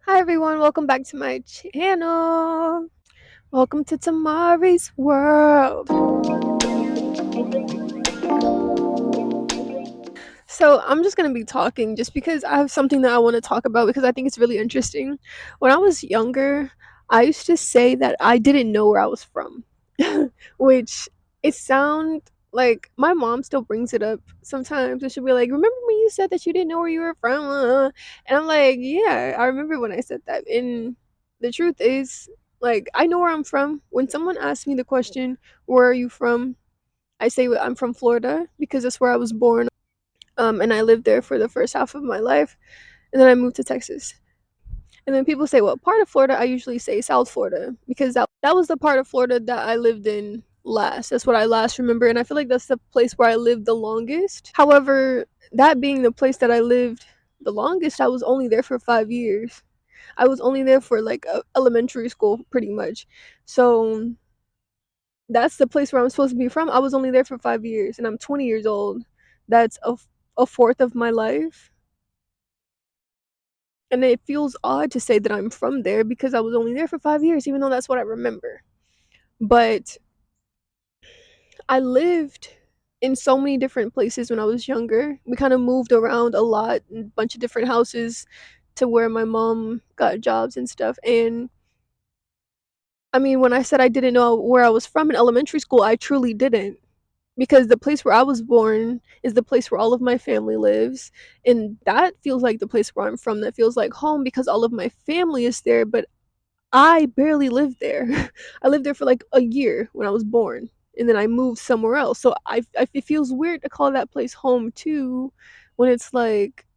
Hi everyone, welcome back to my channel. Welcome to Tamari's world. So I'm just gonna be talking just because I have something that I want to talk about because I think it's really interesting. When I was younger, I used to say that I didn't know where I was from, which it sound like my mom still brings it up sometimes, and she'll be like, "Remember when you said that you didn't know where you were from?" And I'm like, "Yeah, I remember when I said that." And the truth is, like, I know where I'm from. When someone asks me the question, "Where are you from?" I say I'm from Florida because that's where I was born, and I lived there for the first half of my life, and then I moved to Texas. And then people say, "What part of Florida?" I usually say South Florida because that was the part of Florida that I lived in last. That's what I last remember, and I feel like that's the place where I lived the longest. However, that being the place that I lived the longest, I was only there for 5 years. I was only there for like elementary school, pretty much. So that's the place where I'm supposed to be from. I was only there for 5 years, and I'm 20 years old. That's a fourth of my life. And it feels odd to say that I'm from there because I was only there for 5 years, even though that's what I remember. But I lived in so many different places when I was younger. We kind of moved around a lot, in a bunch of different houses to where my mom got jobs and stuff. And I mean, when I said I didn't know where I was from in elementary school, I truly didn't. Because the place where I was born is the place where all of my family lives, and that feels like the place where I'm from. That feels like home because all of my family is there, but I barely lived there. I lived there for like a year when I was born, and then I moved somewhere else. So it feels weird to call that place home too, when it's like,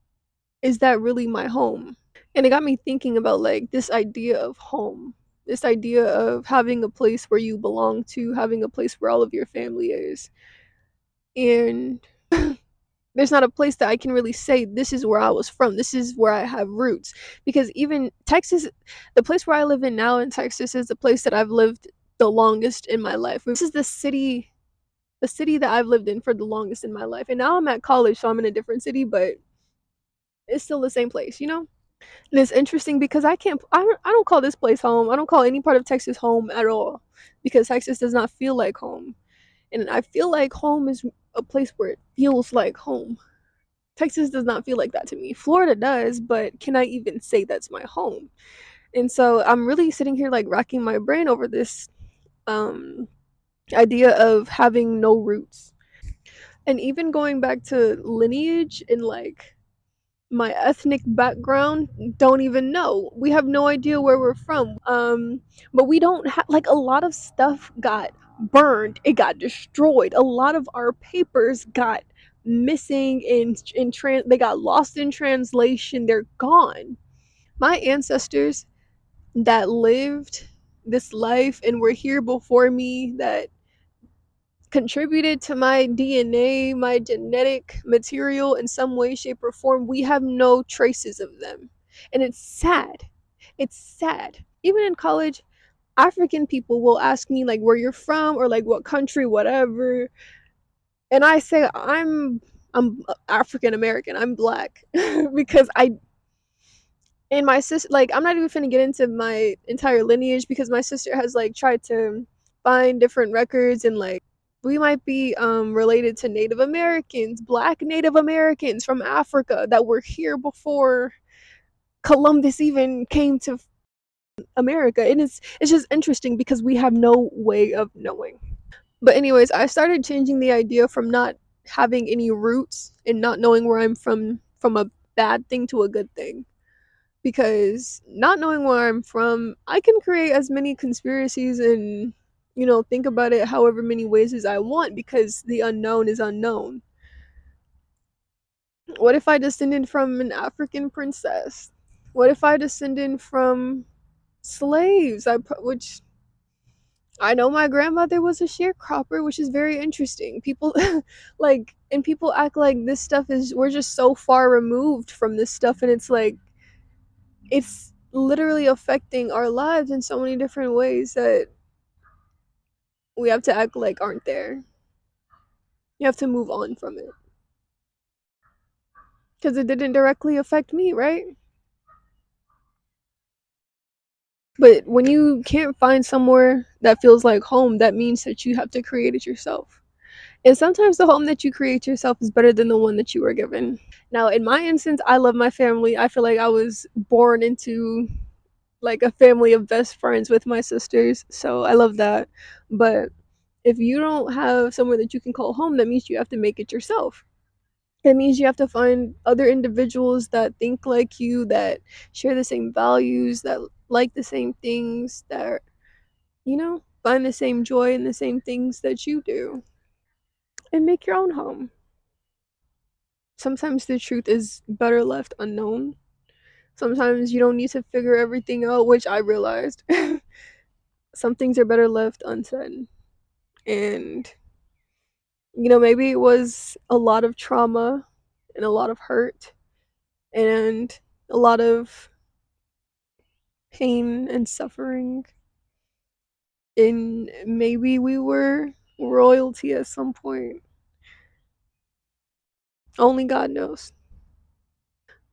is that really my home? And it got me thinking about like this idea of home, this idea of having a place where you belong to, having a place where all of your family is, and there's not a place that I can really say this is where I was from. This is where I have roots. Because even Texas, the place where I live in now in Texas is the place that I've lived the longest in my life. This is the city that I've lived in for the longest in my life. And now I'm at college, so I'm in a different city, but it's still the same place, you know? And it's interesting because I don't call this place home. I don't call any part of Texas home at all because Texas does not feel like home. And I feel like home is a place where it feels like home. Texas does not feel like that to me. Florida does, but can I even say that's my home? And so I'm really sitting here like racking my brain over this um idea of having no roots. And even going back to lineage and like my ethnic background, don't even know. We have no idea where we're from. But we don't have like a lot of stuff got burned, it got destroyed. A lot of our papers got missing they got lost in translation. They're gone. My ancestors that lived this life and were here before me that contributed to my DNA, my genetic material in some way, shape, or form, we have no traces of them. And it's sad. It's sad. Even in college, African people will ask me like where you're from or like what country, whatever. And I say I'm African American. I'm black because I and my sister, like, I'm not even finna get into my entire lineage because my sister has like tried to find different records, and like we might be related to Native Americans, black Native Americans from Africa that were here before Columbus even came to America. And it's just interesting because we have no way of knowing. But anyways, I started changing the idea from not having any roots and not knowing where I'm from a bad thing to a good thing, because not knowing where I'm from, I can create as many conspiracies and, think about it however many ways as I want because the unknown is unknown. What if I descended from an African princess? What if I descended from slaves? Which I know my grandmother was a sharecropper, which is very interesting. People and people act like this stuff is we're just so far removed from this stuff, and it's like it's literally affecting our lives in so many different ways that we have to act like aren't there. You have to move on from it because it didn't directly affect me, right? But when you can't find somewhere that feels like home, that means that you have to create it yourself. And sometimes the home that you create yourself is better than the one that you were given. Now, in my instance, I love my family. I feel like I was born into like a family of best friends with my sisters. So I love that. But if you don't have somewhere that you can call home, that means you have to make it yourself. It means you have to find other individuals that think like you, that share the same values, that like the same things, that, find the same joy in the same things that you do, and make your own home. Sometimes the truth is better left unknown. Sometimes you don't need to figure everything out, which I realized. Some things are better left unsaid. And, maybe it was a lot of trauma and a lot of hurt and a lot of pain and suffering. And maybe we were royalty at some point. Only God knows.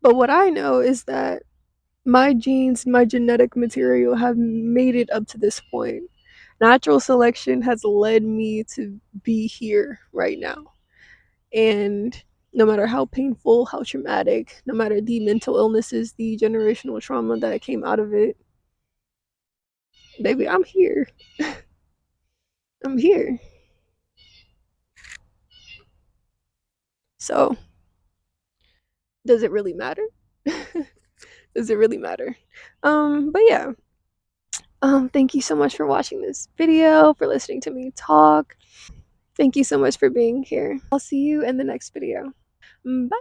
But what I know is that my genes, my genetic material have made it up to this point. Natural selection has led me to be here right now. And no matter how painful, how traumatic, no matter the mental illnesses, the generational trauma that came out of it, baby, I'm here. I'm here. So, does it really matter? Does it really matter? But yeah. Thank you so much for watching this video, for listening to me talk. Thank you so much for being here. I'll see you in the next video. Bye.